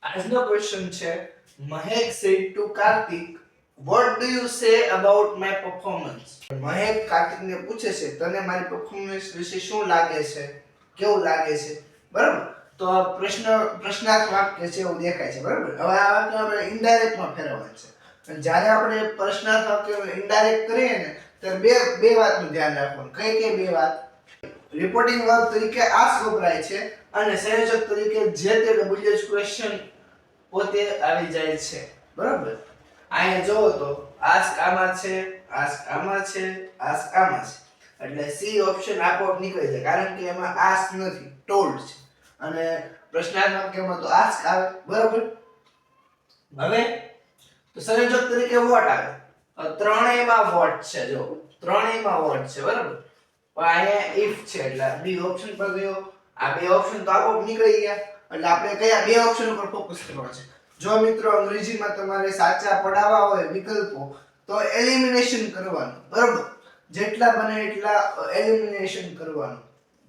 આજનો ક્વેશ્ચન છે મહેક said to Kartik what do you say about my performance. મહેક કાર્તિકને પૂછે છે તને મારી પરફોર્મન્સ વિશે શું લાગે છે, કેવું લાગે છે, બરાબર. તો આ પ્રશ્નાર્થ વાક્ય છે એવું દેખાય છે, બરાબર. હવે આ વાક્ય આપણે ઇનડાયરેક્ટ માં ફેરવવાનું છે. અને જ્યારે આપણે પ્રશ્નાર્થ વાક્ય ઇનડાયરેક્ટ કરીએ ને ત્યારે બે વાતનું ધ્યાન રાખવાનું. કઈ બે વાત? રિપોર્ટિંગ વર્બ તરીકે આસ્ક વપરાય છે અને સંયોજક તરીકે જે તે WH ક્વેશ્ચન પોતે આવી જાય છે, બરાબર. અહીંયા જોવો તો આસ્ક આમાં છે, આસ્ક આમાં છે, આસ્ક આમાં છે, એટલે સી ઓપ્શન આપોઆપ નીકળી જાય કારણ કે એમાં આસ્ક નથી, ટોલ્ડ છે. અને પ્રશ્નાર્થ વાક્યમાં તો આસ્ક આવે, બરાબર. હવે તો સંયોજક તરીકે વોટ આવે. ત્રણેયમાં વોટ છે, જો ત્રણેયમાં વોટ છે, બરાબર. પણ અહીંયા ઇફ છે એટલે બી ઓપ્શન પર ગયો. આ બે ઓપ્શન તો આપોઆપ નીકળી ગયા એટલે આપણે કયા બે ઓપ્શન પર ફોકસ કરવાનું છે. જો મિત્રો અંગ્રેજીમાં તમારે સાચા પડાવવા હોય વિકલ્પો તો એલિમિનેશન કરવાનું, બરાબર. જેટલા બને એટલા એલિમિનેશન કરવાનું.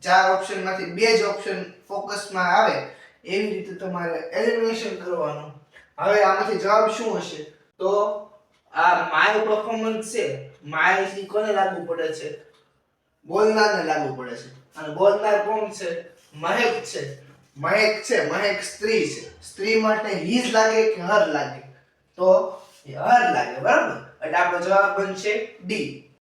ચાર ઓપ્શનમાંથી બે જ ઓપ્શન ફોકસમાં આવે એવી રીતે તમારે એલિમિનેશન કરવાનું. હવે આમાંથી જવાબ શું હશે? તો આ માય પરફોર્મન્સ છે, માય થી કોને લાગુ પડે છે? બોલનારને લાગુ પડે છે. અને બોલનાર કોણ છે? મહેક છે. મહેક છે, મહેક સ્ત્રી છે. સ્ત્રી માટે હીઝ લાગે કે હર લાગે? તો હર લાગે, બરાબર. એટલે આપણો જવાબ બનશે ડી.